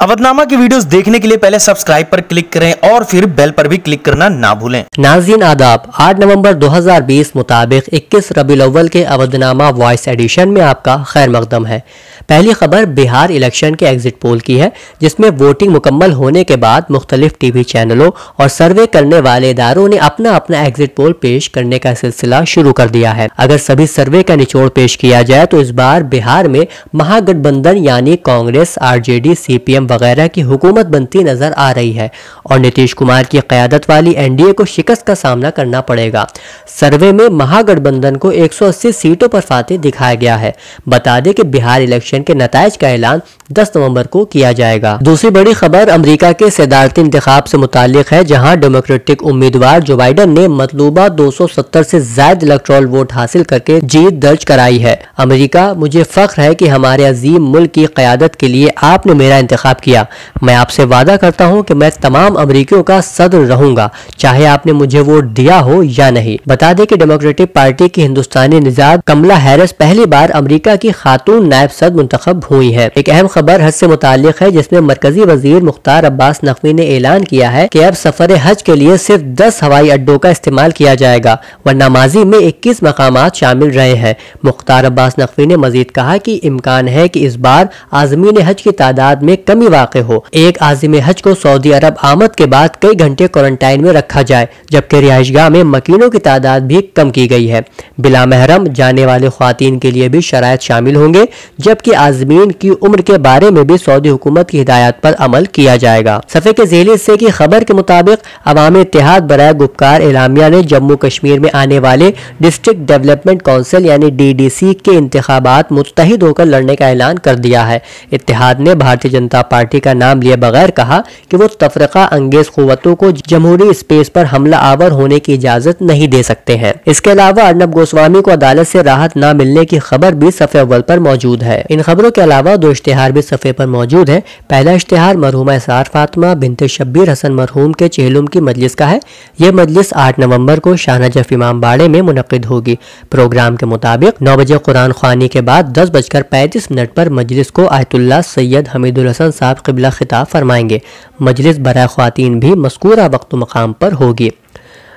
अवधनामा की वीडियोस देखने के लिए पहले सब्सक्राइब पर क्लिक करें और फिर बेल पर भी क्लिक करना ना भूलें। नाज़रीन आदाब, 8 नवंबर 2020 मुताबिक 21 रबीउल अव्वल के अवधनामा वॉइस एडिशन में आपका खैर मकदम है। पहली खबर बिहार इलेक्शन के एग्जिट पोल की है, जिसमें वोटिंग मुकम्मल होने के बाद मुख्तलिफ टीवी चैनलों और सर्वे करने वाले इदारों ने अपना अपना एग्जिट पोल पेश करने का सिलसिला शुरू कर दिया है। अगर सभी सर्वे का निचोड़ पेश किया जाए तो इस बार बिहार में महागठबंधन यानी कांग्रेस, आरजेडी, सीपीएम वगैरह की हुकूमत बनती नजर आ रही है और नीतीश कुमार की क़यादत वाली एनडीए को शिकस्त का सामना करना पड़ेगा। सर्वे में महागठबंधन को 180 सीटों पर फातेह दिखाया गया है। बता दें कि बिहार इलेक्शन के नताइज का ऐलान 10 नवंबर को किया जाएगा। दूसरी बड़ी खबर अमेरिका के सदारती इंतखाब से मुताल्लिक है, जहां डेमोक्रेटिक उम्मीदवार जो बाइडन ने मतलूबा 270 से ज्यादा इलेक्टोरल वोट हासिल करके जीत दर्ज कराई है। अमेरिका, मुझे फख्र है कि हमारे अजीम मुल्क की क़यादत के लिए आपने मेरा इंतखाब किया। मैं आपसे वादा करता हूं कि मैं तमाम अमेरिकियों का सदर रहूंगा, चाहे आपने मुझे वोट दिया हो या नहीं। बता दें कि डेमोक्रेटिक पार्टी की हिंदुस्तानी निजात कमला हैरिस पहली बार अमेरिका की खातून नायब सदर मुंतखब हुई है। एक अहम खबर हज से मुताल्लिक है, जिसमें मरकजी वजीर मुख्तार अब्बास नकवी ने ऐलान किया है कि अब सफर हज के लिए सिर्फ 10 हवाई अड्डों का इस्तेमाल किया जाएगा, वरना माजी में 21 मकामात शामिल रहे हैं। मुख्तार अब्बास नकवी ने मजीद कहा कि इम्कान है कि इस बार आज़मीन हज की तादाद में कमी वाक़ हो। एक आज़िम हज को सऊदी अरब आमद के बाद कई घंटे क्वारंटाइन में रखा जाए, जबकि रिहाइशगाह में मकीनों की तादाद भी कम की गई है। बिला महरम जाने वाले ख्वातीन के लिए भी शराइत शामिल होंगे, जबकि आज़मीन की उम्र के बारे में भी सऊदी हुकूमत की हिदायत पर अमल किया जाएगा। सफ़े के ज़ेली हिस्से की खबर के मुताबिक अवामी इत्तेहाद बराए गुपकार एलामिया ने जम्मू कश्मीर में आने वाले डिस्ट्रिक्ट डेवलपमेंट काउंसिल यानी डीडीसी के इंतखाबात मुत्तहिद होकर लड़ने का ऐलान कर दिया है। इत्तेहाद ने भारतीय जनता पार्टी का नाम लिए बगैर कहा कि वो तफरका अंगेज कुव्वतों को जमहूरी स्पेस पर हमला आवर होने की इजाजत नहीं दे सकते हैं। इसके अलावा अर्नब गोस्वामी को अदालत से राहत न मिलने की खबर भी सफ़े अव्वल पर मौजूद है। इन खबरों के अलावा 2 इश्तिहार भी सफ़े पर मौजूद है। पहला इश्तिहार मरहूमा इसार फातिमा बिनत शब्बीर हसन मरहूम के चेहलुम की मजलिस का है। यह मजलिस 8 नवंबर को शाह नजफ इमाम बाड़े में मुनक्किद होगी। प्रोग्राम के मुताबिक 9 बजे कुरान ख्वानी के बाद 10:35 पर मजलिस को आयतुल्लाह सैयद हमीदुल हसन साहब क़िबला खिताब फरमाएंगे। मजलिस बराए ख्वातीन भी मज़कूरा वक्त मकाम पर होगी।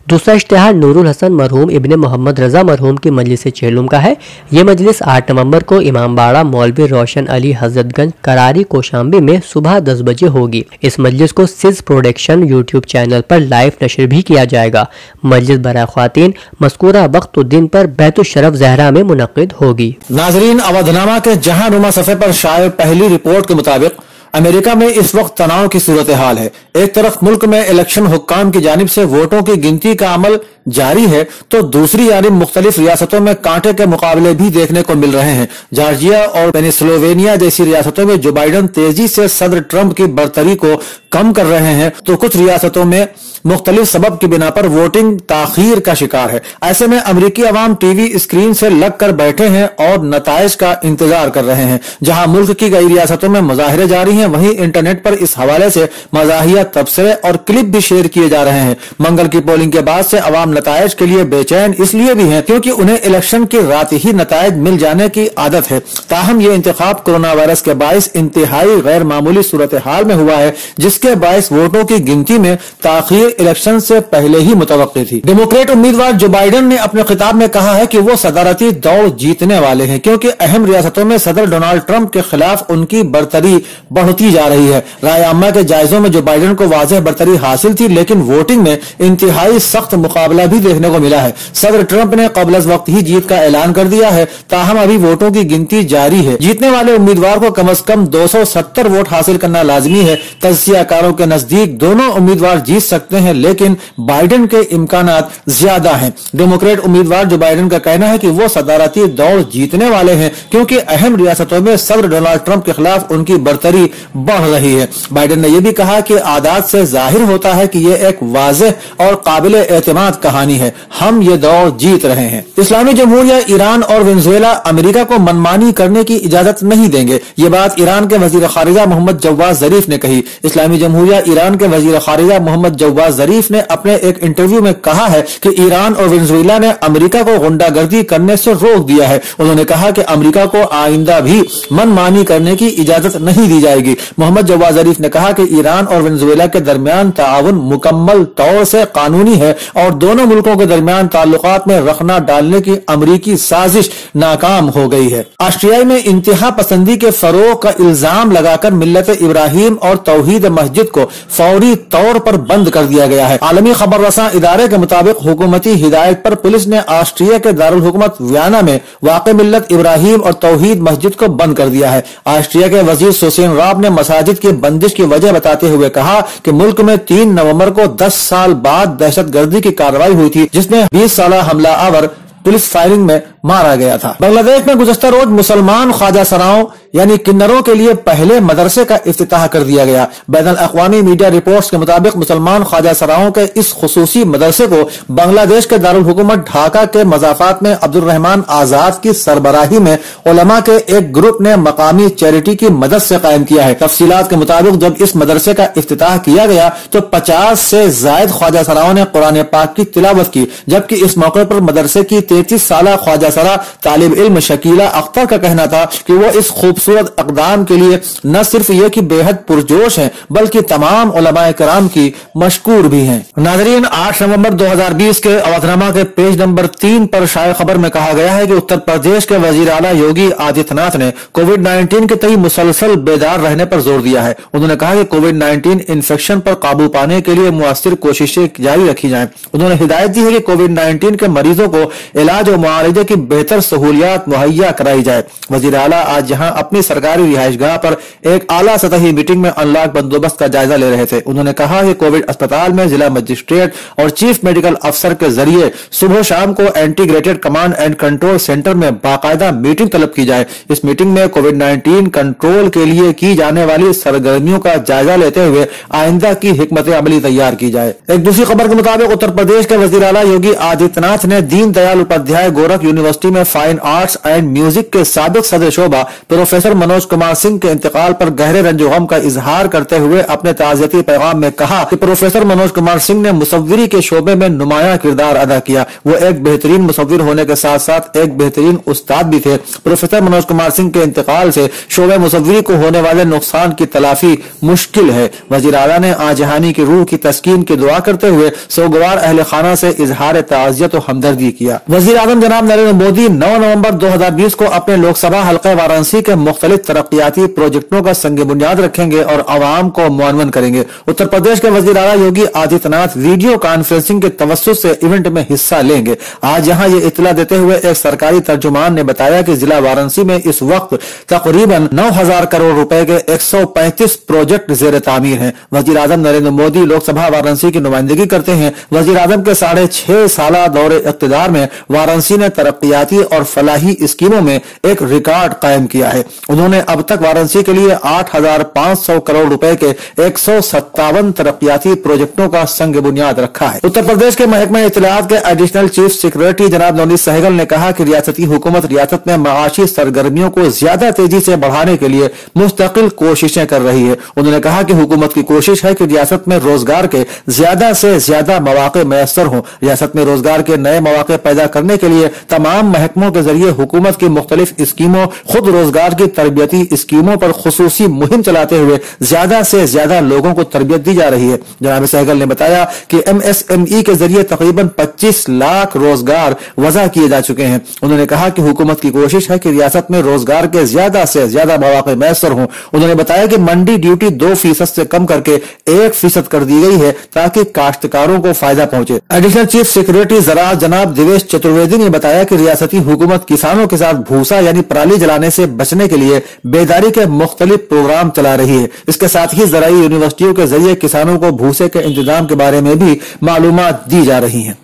दूसरा इश्तिहार नूरुल हसन मरहूम इब्ने मोहम्मद रजा मरहूम की मजलिस चेहलुम का है। ये मजलिस 8 नवंबर को इमाम बाड़ा मौलवी रोशन अली हजरतगंज करारी कोशाम्बी में सुबह 10 बजे होगी। इस मजलिस को सिज प्रोडक्शन यूट्यूब चैनल पर लाइव नशर भी किया जाएगा। मजलिस बराए ख्वातीन मज़कूरा वक्त दिन पर बैतुल शरफ ज़हरा में मुनक्किद होगी। नाजरीन, अवधनामा के जहां नुमा सफ़े पर शाये पहली रिपोर्ट के मुताबिक अमेरिका में इस वक्त तनाव की सूरत हाल है। एक तरफ मुल्क में इलेक्शन हुक्काम की जानिब से वोटों की गिनती का अमल जारी है, तो दूसरी जानिब मुख्तलिफ रियासतों में कांटे के मुकाबले भी देखने को मिल रहे हैं। जॉर्जिया और पेनिसिल्वेनिया जैसी रियासतों में जो बाइडन तेजी से सदर ट्रंप की बरतरी को कम कर रहे हैं, तो कुछ रियासतों में मुख्तलिफ सबब की बिना पर वोटिंग ताखीर का शिकार है। ऐसे में अमरीकी अवाम टीवी स्क्रीन से लग कर बैठे हैं और नताइज का इंतजार कर रहे हैं। जहां मुल्क की कई रियासतों में मुजाहिरे जारी हैं, वहीं इंटरनेट पर इस हवाले से मज़ाहिया तबसरे और क्लिप भी शेयर किए जा रहे हैं। मंगल की पोलिंग के बाद से अवाम नताइज के लिए बेचैन इसलिए भी हैं क्योंकि उन्हें इलेक्शन की रात ही नताइज मिल जाने की आदत है। ताहम ये इंतखाब कोरोना वायरस के बाइस इंतहाई गैर मामूली सूरत हाल में हुआ है, जिसके बाइस वोटों की गिनती में ताखीर इलेक्शन से पहले ही मुतवक्की थी। डेमोक्रेट उम्मीदवार जो बाइडन ने अपने खिताब में कहा है कि वो सदारती दौड़ जीतने वाले हैं, क्योंकि अहम रियासतों में सदर डोनाल्ड ट्रंप के खिलाफ उनकी बरतरी बढ़ती जा रही है। राय आमा के जायजों में जो बाइडन को वाज़ेह बरतरी हासिल थी, लेकिन वोटिंग में इंतहाई सख्त मुकाबला भी देखने को मिला है। सदर ट्रंप ने क़ब्ल वक्त ही जीत का ऐलान कर दिया है, ताहम अभी वोटों की गिनती जारी है। जीतने वाले उम्मीदवार को कम अज कम 270 वोट हासिल करना लाजमी है। तज्जियाकारों के नजदीक दोनों उम्मीदवार जीत सकते हैं, लेकिन बाइडन के इम्कानात ज्यादा हैं। डेमोक्रेट उम्मीदवार जो बाइडन का कहना है कि वो सदारती दौड़ जीतने वाले हैं, क्योंकि अहम रियासतों में सदर डोनाल्ड ट्रंप के खिलाफ उनकी बरतरी बढ़ रही है। बाइडन ने यह भी कहा कि आदात से जाहिर होता है कि यह एक वाज़ेह और काबिल एतमाद कहानी है। हम ये दौड़ जीत रहे हैं। इस्लामी जमहूरिया ईरान और वेनेजुएला अमेरिका को मनमानी करने की इजाजत नहीं देंगे। ये बात ईरान के वजीर खारिजा मोहम्मद जवाद जरीफ ने कही। इस्लामी जमहूरिया ईरान के वजीर खारिजा मोहम्मद जवाद जवाद ज़रीफ ने अपने एक इंटरव्यू में कहा है कि ईरान और वेनेजुएला ने अमेरिका को गुंडागर्दी करने से रोक दिया है। उन्होंने कहा कि अमेरिका को आइंदा भी मनमानी करने की इजाजत नहीं दी जाएगी। मोहम्मद जवाद ज़रीफ ने कहा कि ईरान और वेनेजुएला के दरमियान ताउन मुकम्मल तौर से कानूनी है और दोनों मुल्कों के दरमियान ताल्लुकात में रखना डालने की अमरीकी साजिश नाकाम हो गई है। ऑस्ट्रिया में इंतहा पसंदी के फरोग का इल्जाम लगाकर मिल्लत इब्राहिम और तौहीद मस्जिद को फौरी तौर पर बंद कर दिया गया है। आलमी खबर रसां इदारे के मुताबिक हुकूमती हिदायत पर पुलिस ने ऑस्ट्रिया के दारुल हुकूमत वियना में वाक़ मिल्लत इब्राहिम और तौहीद मस्जिद को बंद कर दिया है। ऑस्ट्रिया के वजीर सुसेन राब ने मसाजिद की बंदिश की वजह बताते हुए कहा कि मुल्क में 3 नवंबर को 10 साल बाद दहशतगर्दी की कार्रवाई हुई थी, जिसमें 20 साल हमलावर पुलिस फायरिंग में मारा गया था। बांग्लादेश में गुज़श्ता रोज मुसलमान ख्वाजा सराओं यानी किन्नरों के लिए पहले मदरसे का इफ्तिताह कर दिया गया। बैनुल अक़वामी मीडिया रिपोर्ट्स के मुताबिक मुसलमान ख्वाजा सराओं के इस खुसूसी मदरसे को बांग्लादेश के दारुल हुकूमत ढाका के मज़ाफ़ात में अब्दुल रहमान आजाद की सरबराही में उलमा के एक ग्रुप ने मकामी चैरिटी की मदद से कायम किया है। तफसीलात के मुताबिक जब इस मदरसे का इफ्तिताह किया गया तो 50 से जायद ख्वाजा सराओं ने कुरान पाक की तिलावत की, जबकि इस मौके पर मदरसे की 33 साल ख्वाजा सरा तालिब इल्म शकीला अख्तर का कहना था कि वो इस खूबसूरत इक़दाम के लिए न सिर्फ ये कि बेहद पुरजोश हैं बल्कि तमाम उलमाए किराम की मशकूर भी हैं। नाज़रीन, 8 नवंबर 2020 के अवधनामा के पेज नंबर 3 पर शाये खबर में कहा गया है कि उत्तर प्रदेश के वजीर आला योगी आदित्यनाथ ने कोविड-19 के तई मुसलसल बेदार रहने पर जोर दिया है। उन्होंने कहा कि कोविड-19 इन्फेक्शन पर काबू पाने के लिए मुअस्सिर कोशिशें जारी रखी जाएं। उन्होंने हिदायत दी है कि कोविड-19 के मरीजों को इलाज और मुआलजे की बेहतर सहूलियात मुहैया कराई जाए। वजीर आला आज यहां अपनी सरकारी रिहाइशगाह पर एक आला सतही मीटिंग में अनलॉक बंदोबस्त का जायजा ले रहे थे। उन्होंने कहा कि कोविड अस्पताल में जिला मजिस्ट्रेट और चीफ मेडिकल अफसर के जरिए सुबह शाम को integrated command and control centre में बाकायदा मीटिंग तलब की जाए। इस मीटिंग में कोविड-19 कंट्रोल के लिए की जाने वाली सरगर्मियों का जायजा लेते हुए आइंदा की हिकमत अमली तैयार की जाए। एक दूसरी खबर के मुताबिक उत्तर प्रदेश के वजीर आला योगी आदित्यनाथ ने दीन दयाल उपाध्याय गोरख यूनिवर्सिटी में फाइन आर्ट्स एंड म्यूजिक के साबिक सदर शोबा प्रोफेसर मनोज कुमार सिंह के इंतकाल पर गहरे रंजो गम का इजहार करते हुए अपने ताज़ियती पैगाम में कहा कि प्रोफेसर मनोज कुमार सिंह ने मुसव्विरी के शोबे में नुमाया किरदार अदा किया। वो एक बेहतरीन मुसव्विर होने के साथ साथ एक बेहतरीन उस्ताद भी थे। प्रोफेसर मनोज कुमार सिंह के इंतकाल से शोबे मुसव्विरी को होने वाले नुकसान की तलाफी मुश्किल है। वजीर आला ने आजहानी की रूह की तस्कीन की दुआ करते हुए सोगवार अहले खाना से इजहार ताज़ियत और हमदर्दी किया। वजीर आज़म जनाब नरेंद्र मोदी 9 नवंबर 2020 को अपने लोकसभा हल्का वाराणसी के मुख्तलिफ तरक्याती प्रोजेक्टों का संग बुनियाद रखेंगे और आवाम को मुअव्वन करेंगे। उत्तर प्रदेश के वजीर आला योगी आदित्यनाथ वीडियो कॉन्फ्रेंसिंग के तवस्सुत से इवेंट में हिस्सा लेंगे। आज यहाँ ये इत्तला देते हुए एक सरकारी तर्जुमान ने बताया कि जिला वाराणसी में इस वक्त तकरीबन 9,000 करोड़ रुपए के 135 प्रोजेक्ट जेर तामीर हैं। वजीर आजम नरेंद्र मोदी लोकसभा वाराणसी की नुमाइंदगी करते हैं। वजीर आजम के 6.5 साल दौरे इक़्तिदार में वाराणसी ने तरक्याती और फलाही स्कीमों में एक रिकॉर्ड कायम किया है। उन्होंने अब तक वाराणसी के लिए 8,500 करोड़ रुपए के 157 तरक्याती प्रोजेक्टों का संग बुनियाद रखा है। उत्तर प्रदेश के महकमा इत्तलाआत के एडिशनल चीफ सेक्रेटरी जनाब नवनीत सहगल ने कहा कि रियासती हुकूमत रियासत में माशी सरगर्मियों को ज्यादा तेजी से बढ़ाने के लिए मुस्तकिल कोशिशें कर रही है। उन्होंने कहा कि हुकूमत की कोशिश है कि रियासत में रोजगार के ज्यादा से ज्यादा मौके मैसर हों। रियासत में रोजगार के नए मौके पैदा करने के लिए तमाम महकमों के जरिए हुकूमत की मुख्तलिफ स्कीमों, खुद रोजगार की तरबियती स्कीमों पर खुसूसी मुहिम चलाते हुए ज्यादा से ज्यादा लोगों को तरबियत दी जा रही है। जनाब सहगल ने बताया कि MSME के जरिए तकरीबन 25 लाख रोजगार वज़ा किए जा चुके हैं। उन्होंने कहा कि हुकूमत की कोशिश है कि रियासत में रोजगार के ज्यादा से ज्यादा मौके मैसर हों। उन्होंने बताया कि मंडी ड्यूटी 2% से कम करके 1% कर दी गई है ताकि काश्तकारों को फायदा पहुंचे। एडिशनल चीफ सेक्रेटरी ज़राअत जनाब दिवेश चतुर्वेदी ने बताया कि रियासती हुकूमत किसानों के साथ भूसा यानी पराली जलाने से बचने के लिए बेदारी के मुख्तलिफ प्रोग्राम चला रही है। इसके साथ ही ज़राई यूनिवर्सिटियों के जरिए किसानों को भूसे के इंतजाम के बारे में भी मालूमात दी जा रही हैं।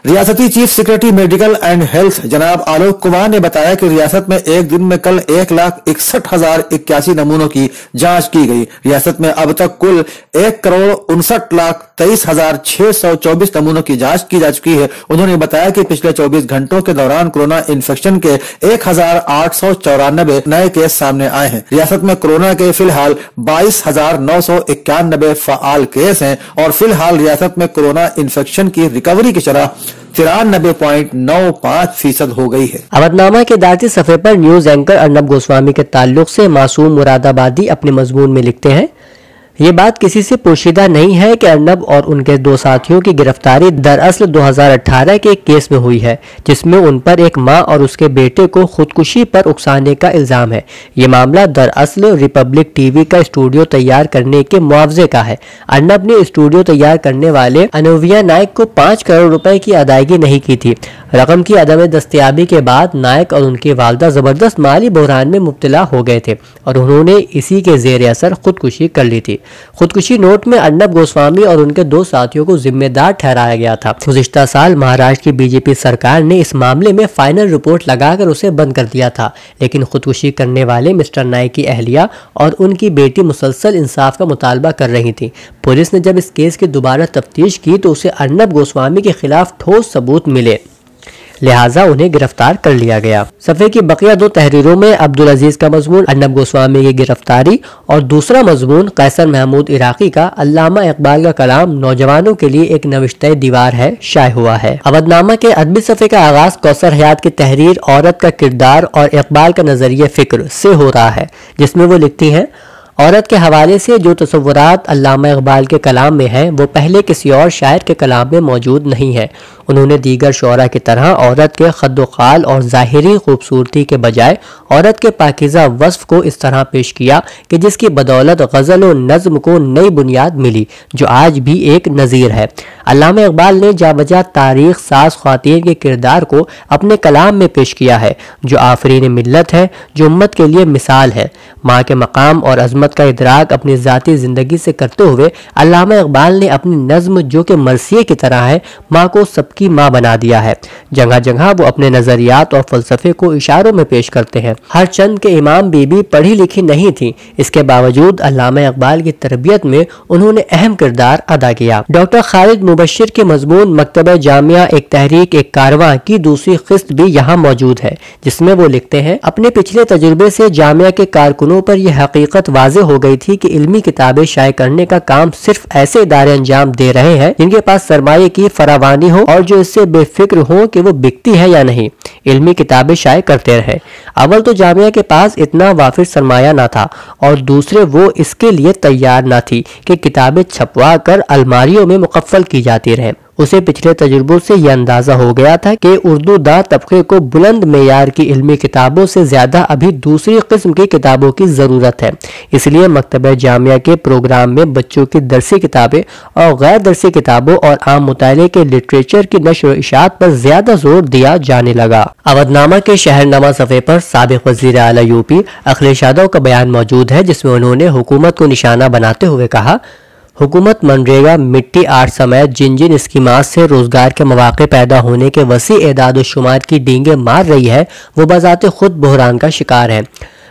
रियासती chief secretary medical and health जनाब आलोक कुमार ने बताया कि रियासत में एक दिन में कल 1,61,081 नमूनों की जांच की गई। रियासत में अब तक कुल 1,59,00,00 23,624 नमूनों की जांच की जा चुकी है। उन्होंने बताया कि पिछले 24 घंटों के दौरान कोरोना इन्फेक्शन के 1,894 नए केस सामने आए हैं। रियासत में कोरोना के फिलहाल 22,991 फाल केस हैं और फिलहाल रियासत में कोरोना इन्फेक्शन की रिकवरी की शरह 93.95% हो गई है। अवधनामा के दाती सफे पर न्यूज एंकर अर्नब गोस्वामी के ताल्लुक से मासूम मुरादाबादी अपने मजमून में लिखते हैं, ये बात किसी से पोशीदा नहीं है कि अर्नब और उनके 2 साथियों की गिरफ्तारी दरअसल 2018 के एक केस में हुई है, जिसमें उन पर एक मां और उसके बेटे को खुदकुशी पर उकसाने का इल्जाम है। ये मामला दरअसल रिपब्लिक टीवी का स्टूडियो तैयार करने के मुआवजे का है। अर्नब ने स्टूडियो तैयार करने वाले अनुविया नायक को 5 करोड़ रुपए की अदायगी नहीं की थी। रकम की अदम दस्तयाबी के बाद नायक और उनकी वालदा जबरदस्त माली बहरान में मुब्तला हो गए थे और उन्होंने इसी के जेर असर खुदकुशी कर ली थी। खुदकुशी नोट में अर्नब गोस्वामी और उनके 2 साथियों को जिम्मेदार ठहराया गया था। गुज़िश्ता साल महाराष्ट्र की बीजेपी सरकार ने इस मामले में फाइनल रिपोर्ट लगाकर उसे बंद कर दिया था, लेकिन खुदकुशी करने वाले मिस्टर नायक की अहलिया और उनकी बेटी मुसलसल इंसाफ का मुतालबा कर रही थी। पुलिस ने जब इस केस की दोबारा तफ्तीश की तो उसे अर्नब गोस्वामी के खिलाफ ठोस सबूत मिले, लिहाजा उन्हें गिरफ्तार कर लिया गया। सफ़े की बकिया 2 तहरीरों में अब्दुल अजीज का मजमून अर्नब गोस्वामी की गिरफ्तारी और दूसरा मजमून कैसर महमूद इराकी का अल्लामा इकबाल का कलाम नौजवानों के लिए एक नविश्ते दीवार है शाये हुआ है। अवधनामा के अदबी सफ़े का आगाज कौसर हयात की तहरीर औरत का किरदार और इकबाल का नजरिया फिक्र से हो रहा है, जिसमें वो लिखती हैं, औरत के हवाले से जो तसव्वुरात अल्लामा इकबाल के कलाम में हैं वो पहले किसी और शायर के कलाम में मौजूद नहीं है। उन्होंने दीगर शोरा की तरह औरत के खद्दोखाल और ज़ाहिरी खूबसूरती के बजाय औरत के पाकीज़ा वस्फ को इस तरह पेश किया कि जिसकी बदौलत गज़ल और नज़्म को नई बुनियाद मिली जो आज भी एक नज़ीर है। अल्लामा इकबाल ने जाबजा तारीख साज ख्वातीन के किरदार को अपने कलाम में पेश किया है जो आफरीन मिल्लत है, जो उम्मत के लिए मिसाल है। माँ के मकाम और अजमत का इदराक अपनी ज़ाती ज़िंदगी से करते हुए अल्लामा इकबाल ने अपनी नज़्म जो कि मरसिए की तरह है माँ को सबकी माँ बना दिया है। जगह जगह वो अपने नज़रियात और फ़लसफ़े को इशारों में पेश करते हैं। हर चंद के इमाम बीबी पढ़ी लिखी नहीं थी, इसके बावजूद अल्लामा इकबाल की तरबियत में उन्होंने अहम किरदार अदा किया। डॉक्टर खालिद मुबश्शिर के मजमून मकतबा जामिया एक तहरीक एक कारवां की दूसरी किस्त भी यहाँ मौजूद है, जिसमें वो लिखते हैं, अपने पिछले तजुर्बे से जामिया के कारकुनों पर यह हकीकत वाज़े हो गई थी कि इल्मी किताबें शाये करने का काम सिर्फ ऐसे इदारे अंजाम दे रहे हैं जिनके पास सरमाए की फरावानी हो और जो इससे बेफिक्र हो कि वो बिकती है या नहीं, इल्मी किताबें शाये करते रहे। अव्वल तो जामिया के पास इतना वाफिर सरमाया ना था और दूसरे वो इसके लिए तैयार ना थी कि किताबें छपवा कर अलमारियों में मुकफ्फल की जाती रहें। उसे पिछले तजुर्बों से यह अंदाजा हो गया था कि उर्दू दा तबके को बुलंद मेयार की इल्मी किताबों से ज्यादा अभी दूसरी किस्म की किताबों की जरूरत है। इसलिए मकतबा जामिया के प्रोग्राम में बच्चों की दरसी किताबें और गैर दरसी किताबों और आम मुताले के लिटरेचर की नश्र इशात पर ज्यादा जोर दिया जाने लगा। अवधनामा के शहरनामा सफ़े पर साबिक वज़ीर आला यूपी अखिलेश यादव का बयान मौजूद है, जिसमें उन्होंने हुकूमत को निशाना बनाते हुए कहा, हुकूमत मनरेगा मिट्टी आर्ट समेत जिन जिन स्कीमात से रोजगार के मौके पैदा होने के वसी एदाद शुमार की डींगे मार रही है वो बजाते खुद बहरान का शिकार है।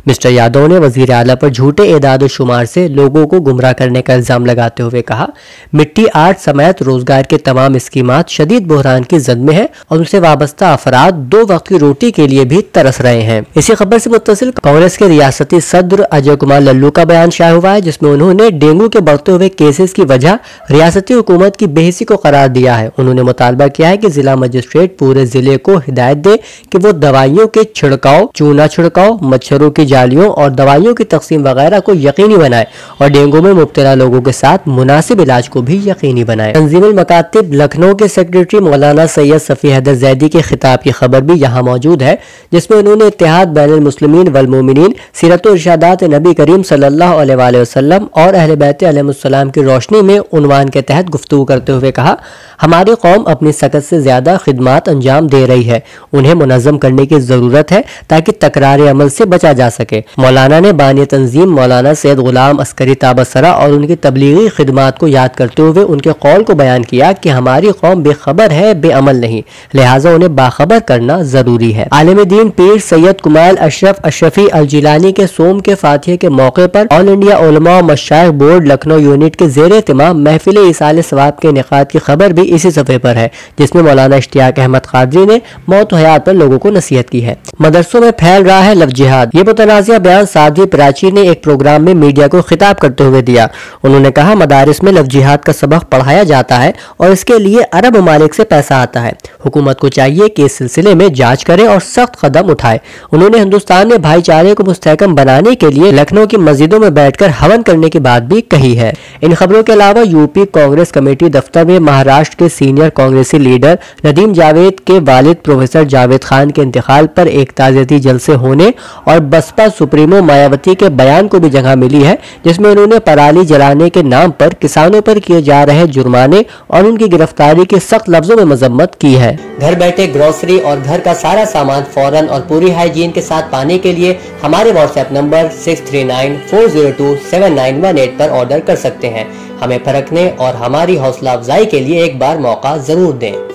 मिस्टर यादव ने वजीर आला पर झूठे एदाद शुमार से लोगों को गुमराह करने का इल्जाम लगाते हुए कहा, मिट्टी आर्ट समेत रोजगार के तमाम स्कीमात शदीद बहरान की जद में है और उनसे वाबस्ता अफराद 2 वक्त की रोटी के लिए भी तरस रहे हैं। इसी खबर से मुत्तसिल कांग्रेस के रियासती सदर अजय कुमार लल्लू का बयान शाया हुआ है, जिसमें उन्होंने डेंगू के बढ़ते हुए केसेस की वजह रियासती हुकूमत की बेहिसी को करार दिया है। उन्होंने मुतालबा किया है कि जिला मजिस्ट्रेट पूरे जिले को हिदायत दे कि वो दवाइयों के छिड़काव, चूना छिड़काव, मच्छरों की जालियों और दवाइयों की तकसीम वगैरह को यकीनी बनाए और डेंगू में मुब्तला लोगों के साथ मुनासिब इलाज को भी यकीनी बनाए। तंजीमुल मकातिब लखनऊ के सेक्रेटरी मौलाना सैयद सफ़ी हैदर ज़ैदी के खिताब की खबर भी यहाँ मौजूद है, जिसमें उन्होंने इत्तेहाद बैनुल मुस्लिमीन वल मोमिनीन, सीरत व इरशादात नबी करीम सल्लल्लाहु अलैहि वसल्लम और अहले बैत अलैहिस्सलाम की रोशनी में उन्वान के तहत गुफ्तगू करते हुए कहा, हमारी कौम अपनी सकत से ज्यादा खिदमात अंजाम दे रही है, उन्हें मुनज़्ज़म करने की जरूरत है ताकि तकरार अमल से बचा जा سکے۔ مولانا نے بانی تنظیم مولانا سید غلام عسکری تابسرہ اور ان کی تبلیغی خدمات کو یاد کرتے ہوئے ان کے قول کو بیان کیا کہ ہماری قوم بے خبر ہے، بے عمل نہیں، لہٰذا انہیں باخبر کرنا ضروری ہے۔ عالم دین پیر سید کمال اشرف اشرفی الجیلانی کے سوم کے فاتحے کے موقع پر آل انڈیا علماء و مشائخ بورڈ لکھنؤ یونٹ کے زیر اہتمام محفل ایصال ثواب کے انعقاد کی خبر بھی اسی صفحے پر ہے، جس میں مولانا اشتیاق احمد قادری نے موت و حیات پر لوگوں کو نصیحت کی ہے۔ مدرسوں میں پھیل رہا ہے لفظ جہاد، یہ متنازع بیان سادھوی پراچی نے ایک پروگرام میں میڈیا کو خطاب کرتے ہوئے دیا۔ انہوں نے کہا مدارس میں لفظ جہاد کا سبق پڑھایا جاتا ہے اور اس کے لیے عرب ممالک سے پیسہ آتا ہے، حکومت کو چاہیے کہ اس سلسلے میں جانچ کرے اور سخت قدم اٹھائے۔ انہوں نے ہندوستان میں بھائی چارے کو مستحکم بنانے کے لیے لکھنؤ کی مسجدوں میں بیٹھ کر ہون کرنے کی بات بھی کہی ہے۔ ان خبروں کے علاوہ یوپی کانگریس کمیٹی دفتر میں مہاراشٹر کے سینئر کانگریسی لیڈر ندیم جاوید کے والد پروفیسر جاوید خان کے انتقال پر ایک تعزیتی جلسے ہونے اور بسپا سپریمو مایاوتی کے بیان کو بھی جگہ ملی ہے، جس میں انہوں نے پرالی جلانے کے نام پر کسانوں پر کیے جا رہے جرمانے اور ان کی گرفتاری کی سخت لفظوں میں مذمت کی ہے۔ گھر بیٹھے گروسری اور گھر کا سارا سامان فوراً اور پوری ہائیجین کے ساتھ پانے کے لیے ہمارے واٹس ایپ نمبر 6394027918 پر آرڈر کر سکتے ہیں۔ ہمیں پرکھنے اور ہماری حوصلہ افزائی کے لیے ایک بار موقع ضرور دیں۔